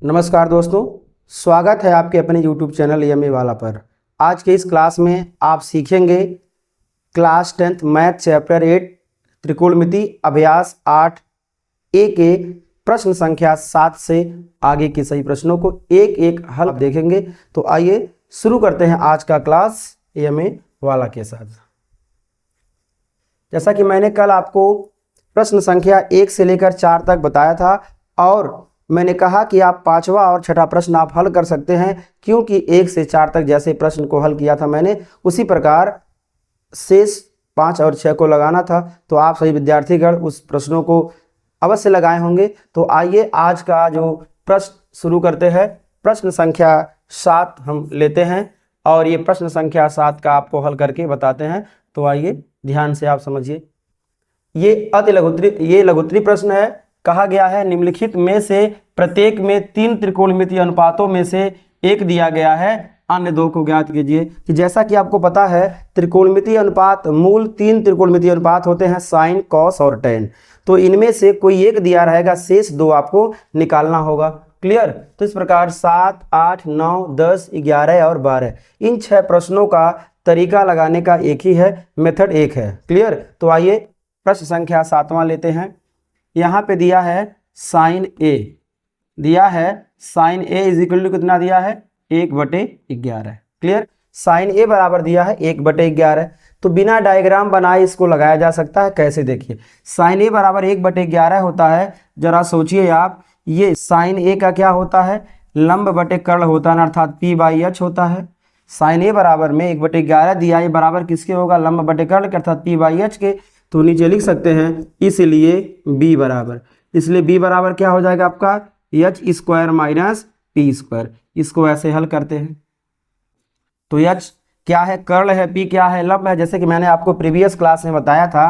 नमस्कार दोस्तों, स्वागत है आपके अपने YouTube चैनल EMA वाला पर। आज के इस क्लास में आप सीखेंगे क्लास 10th मैथ चैप्टर 8 त्रिकोणमिति अभ्यास 8 ए के प्रश्न संख्या 7 से आगे के सही प्रश्नों को एक एक हल देखेंगे। तो आइए शुरू करते हैं आज का क्लास EMA वाला के साथ। जैसा कि मैंने कल आपको प्रश्न संख्या 1 से लेकर 4 तक बताया था और मैंने कहा कि आप 5वां और 6ठा प्रश्न आप हल कर सकते हैं, क्योंकि 1 से 4 तक जैसे प्रश्न को हल किया था मैंने, उसी प्रकार शेष 5 और 6 को लगाना था। तो आप सभी विद्यार्थीगण उस प्रश्नों को अवश्य लगाए होंगे। तो आइए आज का जो प्रश्न शुरू करते हैं। प्रश्न संख्या 7 हम लेते हैं और ये प्रश्न संख्या 7 का आपको हल करके बताते हैं। तो आइए ध्यान से आप समझिए। ये लघुत्तरी प्रश्न है। कहा गया है निम्नलिखित में से प्रत्येक में 3 त्रिकोणमितीय अनुपातों में से एक दिया गया है, अन्य 2 को ज्ञात कीजिए। कि जैसा कि आपको पता है त्रिकोणमितीय अनुपात मूल 3 त्रिकोणमितीय अनुपात होते हैं, साइन, कॉस और टेन। तो इनमें से कोई एक दिया रहेगा, शेष 2 आपको निकालना होगा। क्लियर? तो इस प्रकार 7, 8, 9, 10, 11 और 12 इन 6 प्रश्नों का तरीका लगाने का एक ही है, मेथड एक है। क्लियर? तो आइए प्रश्न संख्या 7वां लेते हैं। यहाँ पे दिया है साइन ए, दिया है sine A is equal to कितना दिया है 1/11। क्लियर? साइन ए बराबर दिया है 1/11। तो बिना डायग्राम बनाए इसको लगाया जा सकता है। कैसे? देखिए, साइन ए बराबर 1/11 होता है। जरा सोचिए आप, ये साइन ए का क्या होता है, लंब बटे कर्ण होता है, अर्थात P/H होता है। साइन ए बराबर में 1/11 दिया, ये बराबर किसके होगा, लंब बटे कर्ण के, अर्थात P/H के। तो नीचे लिख सकते हैं इसलिए b बराबर, इसलिए b बराबर क्या हो जाएगा आपका h² माइनस p²। इसको ऐसे हल करते हैं। तो h क्या है, कर्ण है, p क्या है, लंब है। जैसे कि मैंने आपको प्रीवियस क्लास में बताया था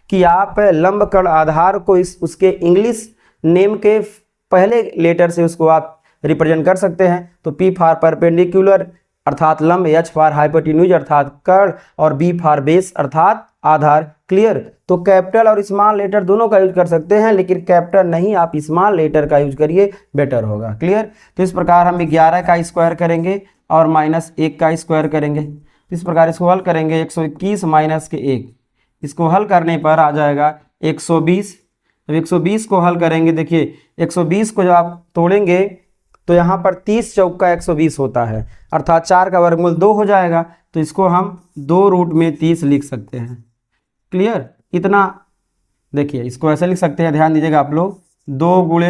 कि आप लंब कर्ण आधार को उसके इंग्लिश नेम के पहले लेटर से उसको आप रिप्रेजेंट कर सकते हैं। तो p फॉर परपेंडिकुलर अर्थात लंब, h फॉर हाइपोटेन्यूज अर्थात कर्ण और b फॉर बेस अर्थात आधार। क्लियर? तो कैपिटल और स्मॉल लेटर दोनों का यूज कर सकते हैं, लेकिन कैपिटल नहीं, आप स्मॉल लेटर का यूज करिए, बेटर होगा। क्लियर? तो इस प्रकार हम 11 का स्क्वायर करेंगे और -1 का स्क्वायर करेंगे। इस प्रकार इसको हल करेंगे 121 माइनस के 1, इसको हल करने पर आ जाएगा 120। अब 120 को हल करेंगे, देखिए 120 को जब आप तोड़ेंगे तो यहाँ पर 30 चौका 120 होता है, अर्थात 4 का वर्गमूल 2 हो जाएगा। तो इसको हम 2√30 लिख सकते हैं। क्लियर? इतना देखिए, इसको ऐसे लिख सकते हैं, ध्यान दीजिएगा आप लोग, 2 गुणे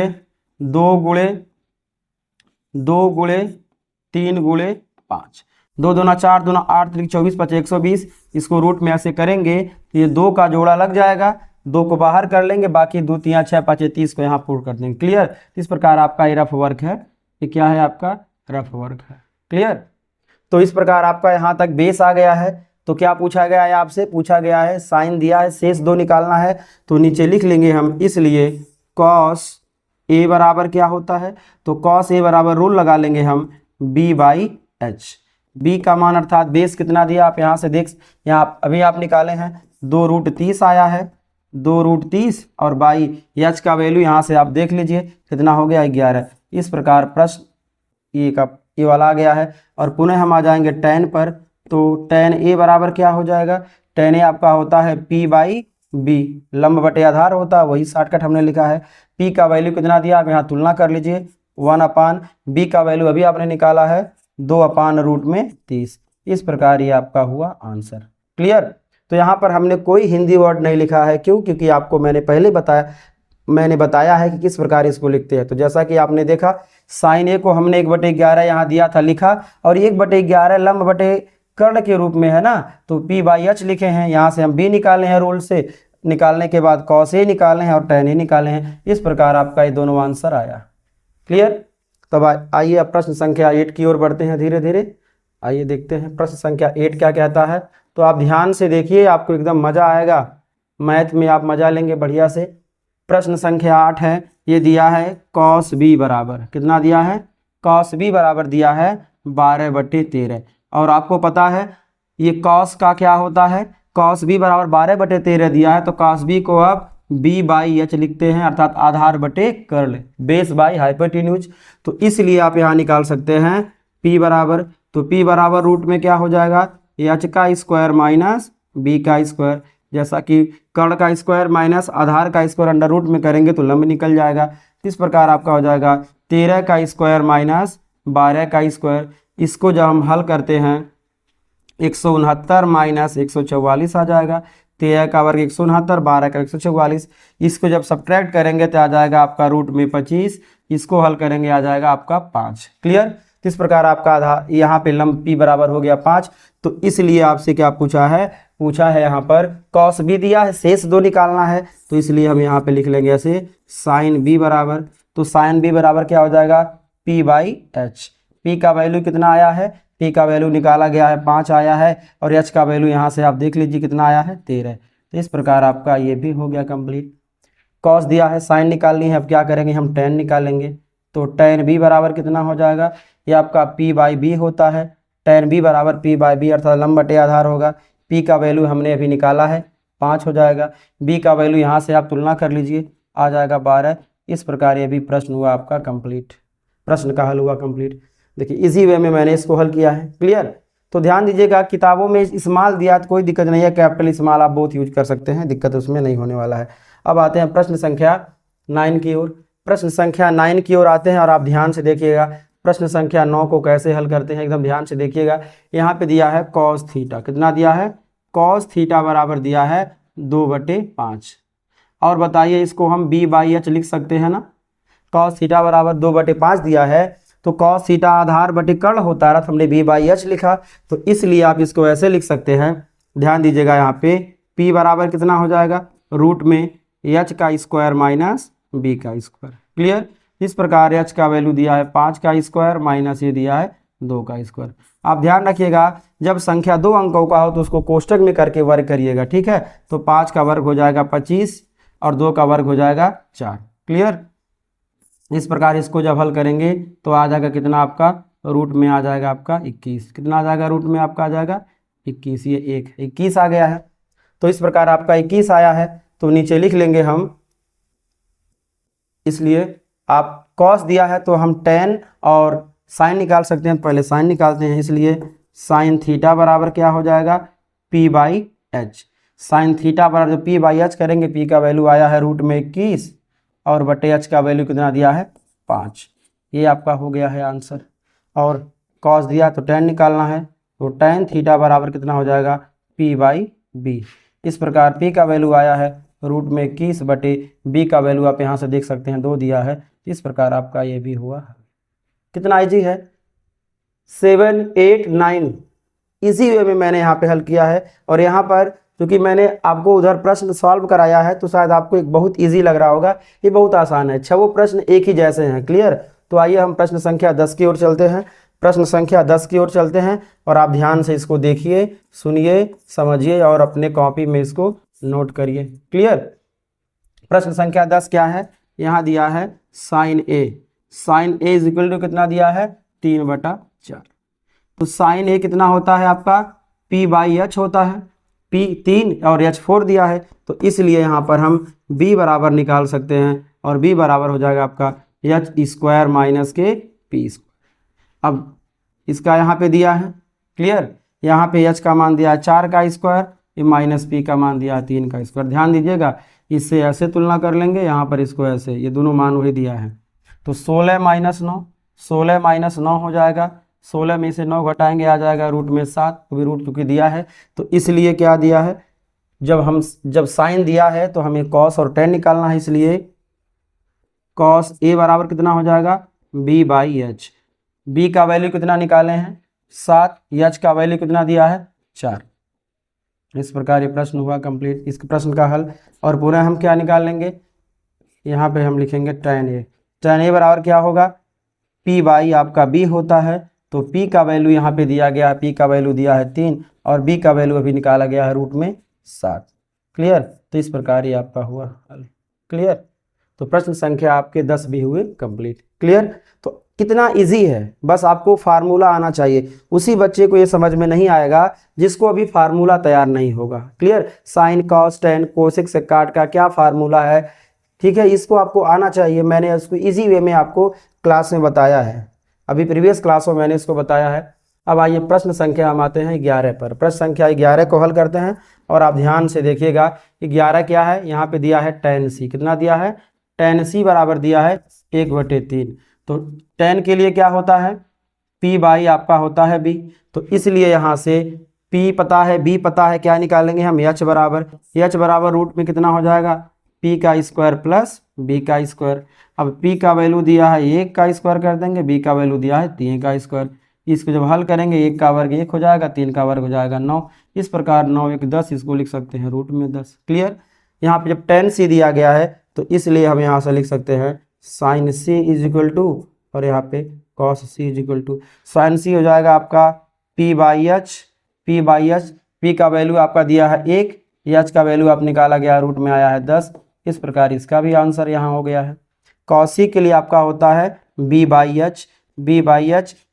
3 गुणे 5, 2 दूना 4, 2 8, 3 24, 5 120। इसको रूट में ऐसे करेंगे तो ये 2 का जोड़ा लग जाएगा, 2 को बाहर कर लेंगे, बाकी 2 3 6 5 30 को यहाँ पुट कर देंगे। क्लियर? इस प्रकार आपका ये रफ वर्क है। ये क्या है, आपका रफ वर्क है। क्लियर? तो इस प्रकार आपका यहाँ तक बेस आ गया है। तो क्या पूछा गया है, आपसे पूछा गया है साइन दिया है, शेष 2 निकालना है। तो नीचे लिख लेंगे हम, इसलिए कॉस ए बराबर क्या होता है, तो कॉस ए बराबर रूल लगा लेंगे हम B/H। b का मान अर्थात बेस कितना दिया आप यहाँ से देख, यहाँ अभी आप निकाले हैं 2√30 आया है, 2√30 और बाई H का वैल्यू यहाँ से आप देख लीजिए कितना हो गया 11। इस प्रकार प्रश्न ये वाला आ गया है। और पुनः हम आ जाएंगे tan पर। तो tan a बराबर क्या हो जाएगा, tan a आपका होता है P/B, लंब बटे आधार होता है, वही शॉर्टकट हमने लिखा है। p का वैल्यू कितना दिया आप यहाँ तुलना कर लीजिए, 1/b का वैल्यू अभी आपने निकाला है 2/√30। इस प्रकार ये आपका हुआ आंसर। क्लियर? तो यहाँ पर हमने कोई हिंदी वर्ड नहीं लिखा है, क्यों, क्योंकि आपको मैंने बताया है कि किस प्रकार इसको लिखते हैं। तो जैसा कि आपने देखा साइन ए को हमने 1/11 यहाँ दिया था लिखा, और 1/11 लंब बटे कर्ण के रूप में है ना, तो P/H लिखे हैं। यहाँ से हम b निकाले हैं, रूल से निकालने के बाद cos a निकाले हैं और tan a निकाले हैं। इस प्रकार आपका ये दोनों आंसर आया। क्लियर? तब आइए अब प्रश्न संख्या 8 की ओर बढ़ते हैं धीरे धीरे। आइए देखते हैं प्रश्न संख्या 8 क्या कहता है। तो आप ध्यान से देखिए, आपको एकदम मजा आएगा, मैथ में आप मजा लेंगे बढ़िया से। प्रश्न संख्या 8 है, ये दिया है cos b बराबर कितना दिया है, cos b बराबर दिया है 12/13। और आपको पता है ये cos का क्या होता है, cos b बराबर 12/13 दिया है, तो cos b को आप बी बाई एच लिखते हैं, अर्थात आधार बटे कर्ल, बेस बाई हाइपोटेन्यूज। तो इसलिए आप यहाँ निकाल सकते हैं P बराबर, तो P बराबर रूट में क्या हो जाएगा, एच का स्क्वायर माइनस बी का स्क्वायर, जैसा कि कर्ण का स्क्वायर माइनस आधार का स्क्वायर अंडर रूट में करेंगे तो लंब निकल जाएगा। इस प्रकार आपका हो जाएगा 13 का स्क्वायर माइनस 12 का स्क्वायर। इसको जब हम हल करते हैं 169 माइनस 144 आ जाएगा, 13 का वर्ग 169, 12 का 144। इसको जब सब्ट्रैक्ट करेंगे तो आ जाएगा आपका रूट में 25, इसको हल करेंगे आ जाएगा आपका 5। क्लियर। इस प्रकार आपका आधार यहाँ पे लंब P बराबर हो गया 5। तो इसलिए आपसे क्या पूछा है यहाँ पर कॉस भी दिया है, शेष 2 निकालना है, तो इसलिए हम यहाँ पे लिख लेंगे ऐसे साइन B बराबर। तो साइन B बराबर क्या हो जाएगा, P बाई एच। P का वैल्यू कितना आया है, P का वैल्यू निकाला गया है 5 आया है, और H का वैल्यू यहाँ से आप देख लीजिए कितना आया है 13। तो इस प्रकार आपका ये भी हो गया कंप्लीट। कॉस दिया है, साइन निकालनी है, अब क्या करेंगे हम टेन निकालेंगे। तो टेन B बराबर कितना हो जाएगा, ये आपका P बाई बी होता है। टेन B बराबर P बाई बी अर्थात लंब बटे आधार होगा। P का वैल्यू हमने अभी निकाला है 5 हो जाएगा, B का वैल्यू यहाँ से आप तुलना कर लीजिए आ जाएगा 12। इस प्रकार ये भी प्रश्न हुआ आपका कंप्लीट, प्रश्न का हल हुआ कंप्लीट। देखिए इसी वे में मैंने इसको हल किया है। क्लियर। तो ध्यान दीजिएगा किताबों में स्मॉल दिया तो कोई दिक्कत नहीं है, कैपिटल स्मॉल आप बहुत यूज कर सकते हैं, दिक्कत उसमें नहीं होने वाला है। अब आते हैं प्रश्न संख्या 9 की ओर। प्रश्न संख्या 9 की ओर आते हैं और आप ध्यान से देखिएगा प्रश्न संख्या 9 को कैसे हल करते हैं, एकदम ध्यान से देखिएगा। यहाँ पे दिया है कॉस थीटा, कितना दिया है, कॉस थीटा बराबर दिया है 2/5। और बताइए इसको हम B बाई एच लिख सकते हैं ना। कॉस थीटा बराबर 2/5 दिया है, तो कॉस थीटा आधार बटे कर्ण होता है, तो हमने B बाई एच लिखा, तो इसलिए आप इसको ऐसे लिख सकते हैं। ध्यान दीजिएगा यहाँ पे P बराबर कितना हो जाएगा, रूट में एच का स्क्वायर माइनस बी का स्क्वायर। क्लियर। इस प्रकार एच का वैल्यू दिया है 5 का स्क्वायर माइनस ये दिया है 2 का स्क्वायर। आप ध्यान रखिएगा जब संख्या 2 अंकों का हो तो उसको कोष्टक में करके वर्ग करिएगा, ठीक है। तो 5 का वर्ग हो जाएगा 25 और 2 का वर्ग हो जाएगा 4। क्लियर। इस प्रकार इसको जब हल करेंगे तो आ जाएगा कितना आपका, रूट में आ जाएगा आपका 21। कितना आ जाएगा, रूट में आपका आ जाएगा 21, ये 21 आ गया है। तो इस प्रकार आपका 21 आया है, तो नीचे लिख लेंगे हम। इसलिए आप कॉस दिया है तो हम टेन और साइन निकाल सकते हैं, पहले साइन निकालते हैं। इसलिए साइन थीटा बराबर क्या हो जाएगा, P by H. Sine theta बराबर जो P बाई एच करेंगे, P का वैल्यू आया है रूट में 21 और बटे एच का वैल्यू कितना दिया है 5। ये आपका हो गया है आंसर। और कॉस दिया तो टेन निकालना है, तो टेन थीटा बराबर कितना हो जाएगा, P बाई बी। इस प्रकार P का वैल्यू आया है रूट में 21 बटे B का वैल्यू आप यहाँ से देख सकते हैं 2 दिया है। इस प्रकार आपका ये भी हुआ। कितना इजी है, 7, 8, 9 इसी वे में मैंने यहाँ पे हल किया है। और यहाँ पर क्योंकि मैंने आपको उधर प्रश्न सॉल्व कराया है तो शायद आपको एक बहुत इजी लग रहा होगा, ये बहुत आसान है। 6 प्रश्न एक ही जैसे हैं। क्लियर। तो आइए हम प्रश्न संख्या 10 की ओर चलते हैं। प्रश्न संख्या 10 की ओर चलते हैं और आप ध्यान से इसको देखिए, सुनिए, समझिए और अपने कॉपी में इसको नोट करिए। क्लियर। प्रश्न संख्या 10 क्या है, यहाँ दिया है sine A. Sine A is equal to कितना दिया है, 3/4। तो साइन ए कितना होता है आपका, P बाई एच होता है। P 3 और H 4 दिया है, तो इसलिए यहाँ पर हम B बराबर निकाल सकते हैं और B बराबर हो जाएगा आपका एच स्क्वायर माइनस के P स्क्वायर। अब इसका यहाँ पे दिया है। क्लियर। यहाँ पे H का मान दिया है 4 का स्क्वायर, ये माइनस P का मान दिया है 3 का स्क्वायर। ध्यान दीजिएगा इससे ऐसे तुलना कर लेंगे, यहाँ पर इसको ऐसे, ये दोनों मान वही दिया है। तो 16 माइनस 9, 16 माइनस 9 हो जाएगा। 16 में से 9 घटाएंगे आ जाएगा रूट में 7, तो भी रूट चूँकि दिया है तो इसलिए क्या दिया है, जब साइन दिया है तो हमें कॉस और टेन निकालना है। इसलिए कॉस ए बराबर कितना हो जाएगा, B बाई एच। B का वैल्यू कितना निकाले हैं 7, H का वैल्यू कितना दिया है 4। इस प्रकार ये प्रश्न हुआ कंप्लीट, इस प्रश्न का हल। और पूरा हम क्या निकाल लेंगे, यहाँ पे हम लिखेंगे tan A। tan A बराबर क्या होगा, P बाई आपका B होता है, तो P का वैल्यू यहाँ पे दिया गया है, P का वैल्यू दिया है 3 और B का वैल्यू अभी निकाला गया है रूट में 7। क्लियर। तो इस प्रकार ये आपका हुआ हल। क्लियर। तो प्रश्न संख्या आपके 10 भी हुए कंप्लीट। क्लियर। तो कितना इजी है, बस आपको फार्मूला आना चाहिए। उसी बच्चे को ये समझ में नहीं आएगा जिसको अभी फार्मूला तैयार नहीं होगा। Clear, sine cos tan cosec secant का क्या फार्मूला है, ठीक है, इसको आपको आना चाहिए। मैंने इसको इजी वे में आपको क्लास में बताया है, अभी प्रीवियस क्लास में मैंने इसको बताया है। अब आइए प्रश्न संख्या हम आते हैं 11 पर। प्रश्न संख्या 11 को हल करते हैं और आप ध्यान से देखिएगा कि 11 क्या है, यहाँ पे दिया है tan c, कितना दिया है, tan c बराबर दिया है 1/3। तो tan के लिए क्या होता है, p बाई आपका होता है b, तो इसलिए यहाँ से p पता है, b पता है, क्या निकालेंगे हम, h बराबर रूट में कितना हो जाएगा, p का स्क्वायर प्लस b का स्क्वायर। अब p का वैल्यू दिया है 1 का स्क्वायर कर देंगे, b का वैल्यू दिया है 3 का स्क्वायर। इसको जब हल करेंगे 1 का वर्ग 1 हो जाएगा, 3 का वर्ग हो जाएगा 9। इस प्रकार 9 1 10, इसको लिख सकते हैं रूट में 10। क्लियर, यहाँ पे जब tan c दिया गया है तो इसलिए हम यहाँ से लिख सकते हैं sine c is equal to, और यहाँ पे cos c is equal to, sine c हो जाएगा आपका p बाई एच, p का वैल्यू आपका दिया है 1, h का वैल्यू आप निकाला गया रूट में आया है 10। इस प्रकार इसका भी आंसर यहाँ हो गया है। cos c के लिए आपका होता है b बाई एच,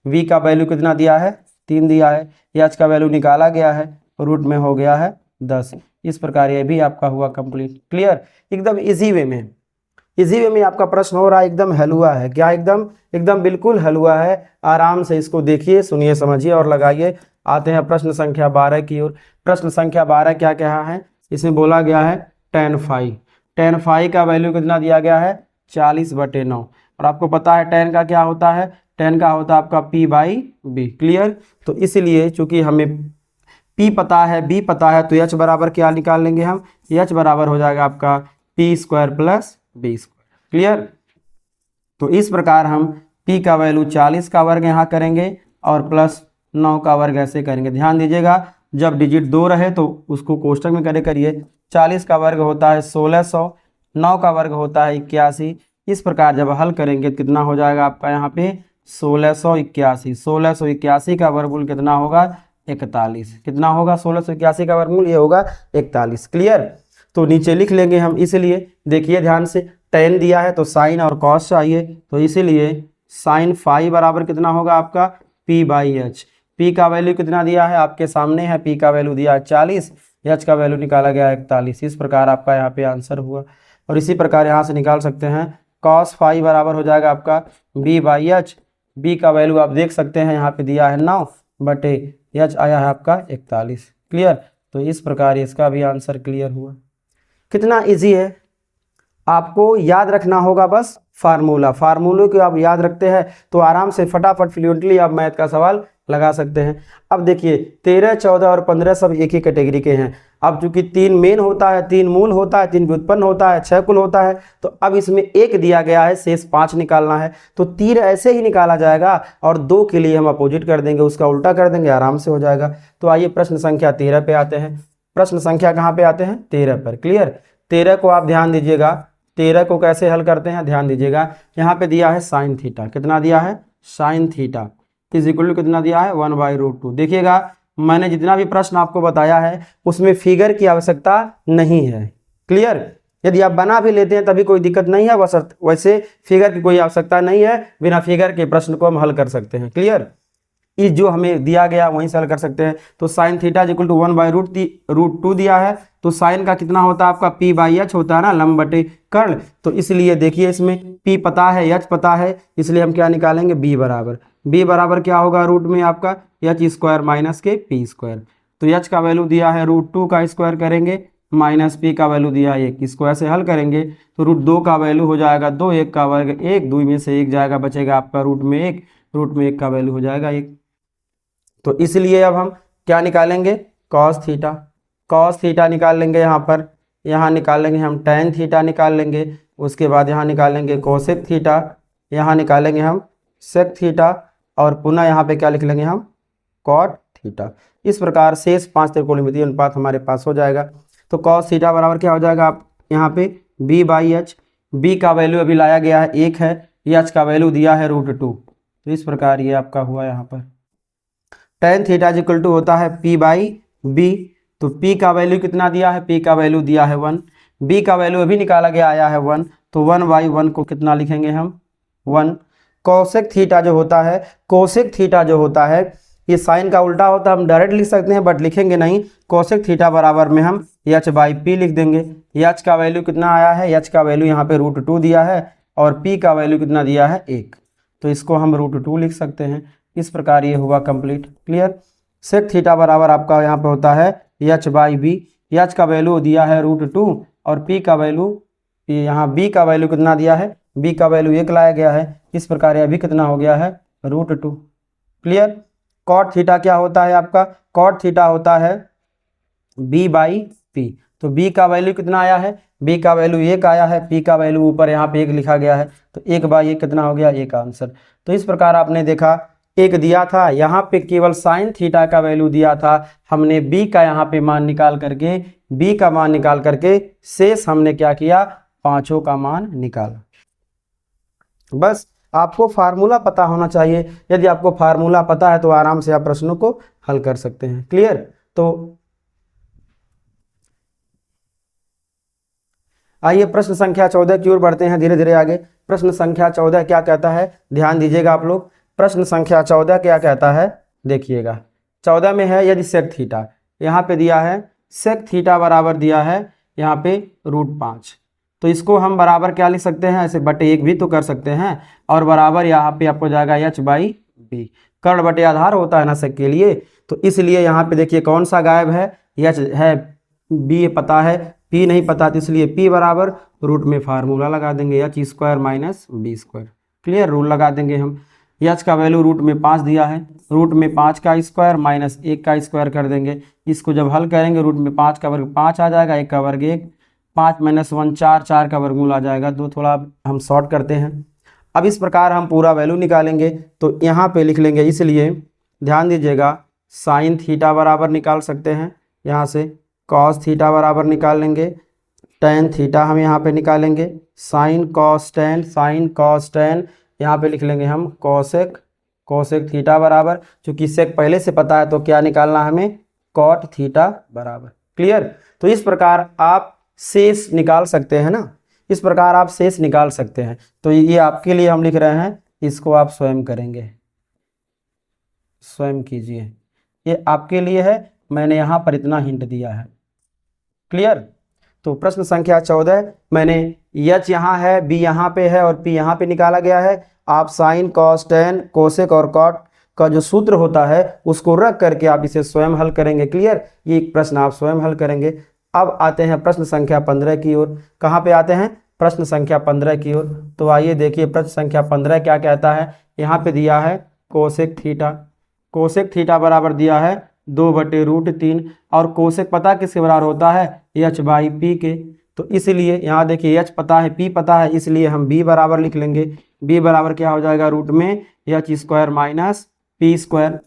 v का वैल्यू कितना दिया है, 3 दिया है, h का वैल्यू निकाला गया है, रूट में हो गया है 10। इस प्रकार ये भी आपका हुआ कंप्लीट। क्लियर, एकदम इजी वे में आपका प्रश्न हो रहा है, एकदम हलवा है, क्या एकदम बिल्कुल हलवा है। आराम से इसको देखिए, सुनिए, समझिए और लगाइए। आते हैं प्रश्न संख्या 12 की ओर। प्रश्न संख्या 12 क्या कहा है, इसमें बोला गया है tan फाई का वैल्यू कितना दिया गया है, 40/9। और आपको पता है tan का क्या होता है, tan का होता है आपका p बाई b। क्लियर, तो इसलिए चूंकि हमें p पता है, b पता है, तो h बराबर क्या निकाल लेंगे हम, h बराबर हो जाएगा आपका p square plus b square. Clear, तो इस प्रकार हम p का वैल्यू 40 का वर्ग यहाँ करेंगे और प्लस 9 का वर्ग ऐसे करेंगे। ध्यान दीजिएगा, जब डिजिट 2 रहे तो उसको कोष्टक में करिए। 40 का वर्ग होता है 1600, 9 का वर्ग होता है 81। इस प्रकार जब हल करेंगे कितना हो जाएगा आपका यहाँ पे 1681 का वर्गमूल कितना होगा, 41। कितना होगा 1681 का वर्गमूल, ये होगा 41। क्लियर, तो नीचे लिख लेंगे हम। इसलिए देखिए ध्यान से, tan दिया है तो साइन और कॉस चाहिए, तो इसीलिए साइन फाई बराबर कितना होगा आपका p बाई एच। p का वैल्यू कितना दिया है, आपके सामने है, p का वैल्यू दिया है 40, h का वैल्यू निकाला गया 41। इस प्रकार आपका यहाँ पे आंसर हुआ। और इसी प्रकार यहाँ से निकाल सकते हैं cos फाई बराबर हो जाएगा आपका b बाई एच। b का वैल्यू आप देख सकते हैं यहाँ पे दिया है 9 बटे h आया है आपका 41। क्लियर, तो इस प्रकार इसका भी आंसर क्लियर हुआ। कितना इजी है, आपको याद रखना होगा बस फार्मूले को आप याद रखते हैं तो आराम से फटाफट फ्लुएंटली आप मैथ का सवाल लगा सकते हैं। अब देखिए 13, 14 और 15 सब एक ही कैटेगरी के हैं। अब चूंकि 3 मेन होता है, 3 मूल होता है, 3 व्युत्पन्न होता है, 6 कुल होता है, तो अब इसमें 1 दिया गया है, शेष 5 निकालना है। तो 3 ऐसे ही निकाला जाएगा और 2 के लिए हम अपोजिट कर देंगे, उसका उल्टा कर देंगे, आराम से हो जाएगा। तो आइए प्रश्न संख्या 13 पे आते हैं। प्रश्न संख्या कहाँ पे आते हैं, 13 पर। क्लियर, 13 को आप ध्यान दीजिएगा, 13 को कैसे हल करते हैं ध्यान दीजिएगा। यहाँ पे दिया है साइन थीटा, कितना दिया है, sine theta is equal to कितना दिया है, 1/√2। देखिएगा मैंने जितना भी प्रश्न आपको बताया है उसमें फिगर की आवश्यकता नहीं है। क्लियर, यदि आप बना भी लेते हैं तभी कोई दिक्कत नहीं है, वैसे फिगर की कोई आवश्यकता नहीं है, बिना फिगर के प्रश्न को हम हल कर सकते हैं। क्लियर, ये जो हमें दिया गया वहीं से हल कर सकते हैं। तो साइन थीटा इक्वल टू 1/√2 दिया है, तो साइन का कितना होता है आपका p बाई एच होता है ना, लंब बटे कर्ण। तो इसलिए देखिए इसमें p पता है, h पता है, इसलिए हम क्या निकालेंगे, b बराबर क्या होगा रूट में आपका h स्क्वायर माइनस के p स्क्वायर। तो h का वैल्यू दिया है √2 का स्क्वायर करेंगे माइनस p का वैल्यू दिया है 1, इसको ऐसे हल करेंगे तो √2 का वैल्यू हो जाएगा 2, 1 का वर्ग 1, 2 में से 1 जाएगा, बचेगा आपका रूट में 1 का वैल्यू हो जाएगा 1। तो इसलिए अब हम क्या निकालेंगे, cos थीटा निकाल लेंगे। यहाँ निकाल लेंगे हम tan थीटा निकाल लेंगे, उसके बाद यहाँ निकालेंगे कोसेक थीटा, यहाँ निकालेंगे हम सेक थीटा, और पुनः यहाँ पे क्या लिख लेंगे हम, कॉट थीटा। इस प्रकार शेष 5 त्रिकोणमितीय अनुपात हमारे पास हो जाएगा। तो cos थीटा बराबर क्या हो जाएगा, आप यहाँ पे b बाई एच, b का वैल्यू अभी लाया गया है 1 है, h का वैल्यू दिया है √2। तो इस प्रकार ये आपका हुआ यहाँ पर। tan थीटा इक्वल टू होता है p बाई b, तो p का वैल्यू कितना दिया है, p का वैल्यू दिया है 1, b का वैल्यू अभी निकाला गया आया है 1, तो 1/1 को कितना लिखेंगे हम 1। कोसेक थीटा जो होता है, कोसेक थीटा जो होता है ये साइन का उल्टा होता है, हम डायरेक्ट लिख सकते हैं बट लिखेंगे नहीं। कोसेक थीटा बराबर में हम एच बाई पी लिख देंगे। एच का वैल्यू कितना आया है, एच का वैल्यू यहाँ पे √2 दिया है और पी का वैल्यू कितना दिया है 1, तो इसको हम √2 लिख सकते हैं। इस प्रकार ये हुआ कंप्लीट। क्लियर। सेक थीटा बराबर आपका यहाँ पे होता है एच बाई बी। एच का वैल्यू दिया है √2 और पी का वैल्यू, यहाँ बी का वैल्यू कितना दिया है, बी का वैल्यू 1 लाया गया है। इस प्रकार यह भी कितना हो गया है √2। क्लियर। कॉट थीटा क्या होता है आपका, कॉट थीटा होता है बी बाई पी। तो बी का वैल्यू कितना आया है, बी का वैल्यू 1 आया है, पी का वैल्यू ऊपर यहाँ पे 1 लिखा गया है, तो 1/1 कितना हो गया, 1 आंसर। तो इस प्रकार आपने देखा, एक दिया था यहाँ पे केवल साइन थीटा का वैल्यू दिया था, हमने बी का यहाँ पे मान निकाल करके, बी का मान निकाल करके शेष हमने क्या किया, पांचों का मान निकाला। बस आपको फार्मूला पता होना चाहिए, यदि आपको फार्मूला पता है तो आराम से आप प्रश्नों को हल कर सकते हैं। क्लियर। तो आइए प्रश्न संख्या 14 की ओर बढ़ते हैं धीरे धीरे आगे। प्रश्न संख्या 14 क्या कहता है, ध्यान दीजिएगा आप लोग। प्रश्न संख्या 14 क्या कहता है, देखिएगा। 14 में है यदि सेक थीटा, यहाँ पे दिया है सेक थीटा बराबर दिया है यहाँ पे √5, तो इसको हम बराबर क्या लिख सकते हैं, ऐसे बटे 1 भी तो कर सकते हैं, और बराबर यहाँ पे आपको जाएगा एच बाई बी। कर्ण बटे आधार होता है ना सेक के लिए, तो इसलिए यहाँ पे देखिए कौन सा गायब है, एच है, बी पता है, पी नहीं पता, तो इसलिए पी बराबर रूट में फार्मूला लगा देंगे h² minus b²। Clear. Rule लगा देंगे हम। एच का वैल्यू रूट में 5 दिया है, रूट में 5 का स्क्वायर माइनस 1 का स्क्वायर कर देंगे। इसको जब हल करेंगे रूट में 5 का वर्ग 5 आ जाएगा, 1 का वर्ग 1, 5 - 1 4, 4 का वर्गमूल आ जाएगा 2। थोड़ा हम शॉर्ट करते हैं। अब इस प्रकार हम पूरा वैल्यू निकालेंगे, तो यहाँ पे लिख लेंगे, इसलिए ध्यान दीजिएगा, साइन थीटा बराबर निकाल सकते हैं यहाँ से, कॉस थीटा बराबर निकाल लेंगे, टेन थीटा हम यहाँ पे निकालेंगे, sign cos ten, sign cos ten यहाँ पे लिख लेंगे हम कोसेक, कोसेक थीटा बराबर, चूंकि सेक पहले से पता है तो क्या निकालना है हमें, कॉट थीटा बराबर। क्लियर। तो इस प्रकार आप शेष निकाल सकते हैं ना, इस प्रकार आप शेष निकाल सकते हैं। तो ये आपके लिए हम लिख रहे हैं, इसको आप स्वयं करेंगे, स्वयं कीजिए, ये आपके लिए है, मैंने यहाँ पर इतना हिंट दिया है। क्लियर। तो प्रश्न संख्या 14 मैंने एच यहाँ है, बी यहाँ पे है और पी यहाँ पे निकाला गया है। आप साइन कॉस टेन कोसेक और कॉट का जो सूत्र होता है उसको रख करके आप इसे स्वयं हल करेंगे। क्लियर। ये प्रश्न आप स्वयं हल करेंगे। अब आते हैं प्रश्न संख्या 15 की ओर। कहाँ पे आते हैं, प्रश्न संख्या 15 की ओर। तो आइए देखिए प्रश्न संख्या 15 क्या कहता है। यहाँ पे दिया है कोसेक थीटा, कोसेक थीटा बराबर दिया है 2/√3, और कोसेक पता किसके बराबर होता है, एच बाई पी के। तो इसलिए यहाँ देखिए एच पता है, पी पता है, इसलिए हम बी बराबर लिख लेंगे। बी बराबर क्या हो जाएगा, रूट में h² माइनस p²।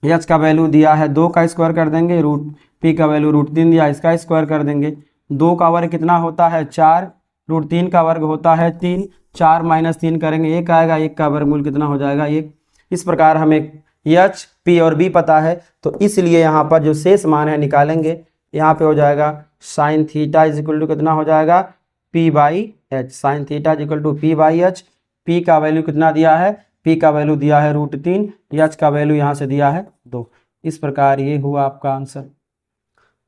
एच का वैल्यू दिया है 2 का स्क्वायर कर देंगे, रूट पी का वैल्यू √3 दिया, इसका स्क्वायर कर देंगे। 2 का वर्ग कितना होता है 4, √3 का वर्ग होता है 3, 4 - 3 करेंगे 1 आएगा, 1 का वर्गमूल कितना हो जाएगा 1। इस प्रकार हमें एच पी और बी पता है, तो इसलिए यहाँ पर जो शेष मान है निकालेंगे। यहाँ पे हो जाएगा sine theta is equal to कितना हो जाएगा, p/h, sine theta is equal to p/h। P का वैल्यू कितना दिया है, पी का वैल्यू दिया है √3, एच का वैल्यू यहाँ से दिया है 2। इस प्रकार ये हुआ आपका आंसर।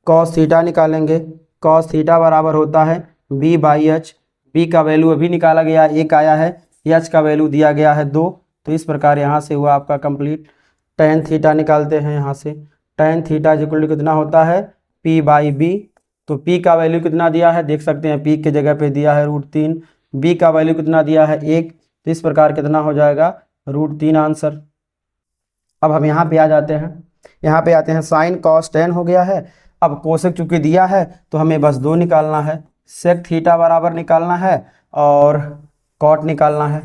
कॉस थीटा निकालेंगे, कॉस थीटा बराबर होता है b/h। बी का वैल्यू अभी निकाला गया 1 आया है, एच का वैल्यू दिया गया है 2। तो इस प्रकार यहाँ से हुआ आपका कंप्लीट। टेन थीटा निकालते हैं यहाँ से, tan theta is equal to कितना होता है p/b। तो p का वैल्यू कितना दिया है देख सकते हैं, p की जगह पे दिया है √3, b का वैल्यू कितना दिया है 1। तो इस प्रकार कितना हो जाएगा √3 आंसर। अब हम यहाँ पे आ जाते हैं, यहाँ पे आते हैं साइन कॉस टेन हो गया है। अब कोसेक चूंकि दिया है तो हमें बस 2 निकालना है, सेक थीटा बराबर निकालना है और कॉट निकालना है,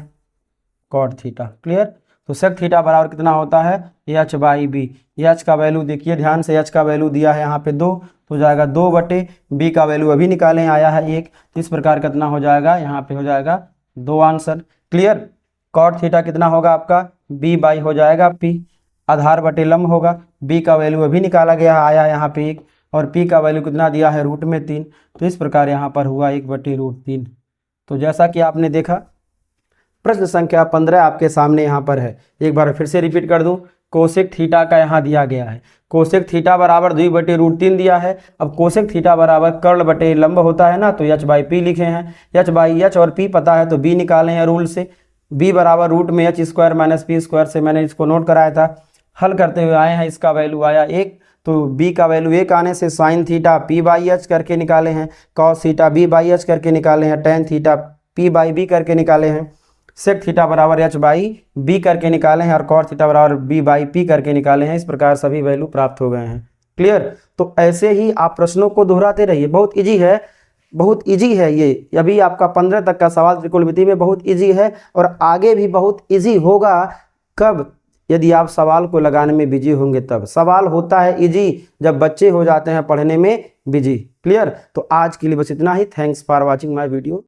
कॉट थीटा। क्लियर। तो सेक थीटा बराबर कितना होता है एच बाई बी। एच का वैल्यू देखिए ध्यान से, एच का वैल्यू दिया है यहाँ पे 2, तो हो जाएगा 2/बी का वैल्यू अभी निकालें आया है 1। तो इस प्रकार कितना हो जाएगा, यहाँ पे हो जाएगा 2 आंसर। क्लियर। कॉट थीटा कितना होगा आपका, b/, हो जाएगा p, आधार बटे लंब होगा। b का वैल्यू अभी निकाला गया आया यहाँ पे 1, और p का वैल्यू कितना दिया है रूट में 3। तो इस प्रकार यहाँ पर हुआ 1/√3। तो जैसा कि आपने देखा प्रश्न संख्या 15 आपके सामने यहाँ पर है। एक बार फिर से रिपीट कर दूं, कोसेक थीटा का यहाँ दिया गया है। कोसेक थीटा बराबर 2/√3 दिया है। अब कोसेक थीटा बराबर कर्ल बटे लंब होता है ना, तो h/p लिखे हैं। h/h और p पता है तो b निकाले हैं रूल से। b बराबर रूट में h² - p² से मैंने इसको नोट कराया था। हल करते हुए आए हैं, इसका वैल्यू आया 1, तो b का वैल्यू 1 आने से साइन थीटा p/h करके निकाले हैं, कॉस थीटा b/h करके निकाले हैं, टेन थीटा p/b करके निकाले हैं, सेक थीटा बराबर h/b करके निकाले हैं और कॉट थीटा बराबर b/p करके निकाले हैं। इस प्रकार सभी वैल्यू प्राप्त हो गए हैं। क्लियर? तो ऐसे ही आप प्रश्नों को दोहराते रहिए, बहुत इजी है, बहुत इजी है ये। अभी आपका 15 तक का सवाल त्रिकोणमिति में बहुत इजी है और आगे भी बहुत इजी होगा। कब? यदि आप सवाल को लगाने में बिजी होंगे तब। सवाल होता है इजी जब बच्चे हो जाते हैं पढ़ने में बिजी। क्लियर? तो आज के लिए बस इतना ही। Thanks for watching my video.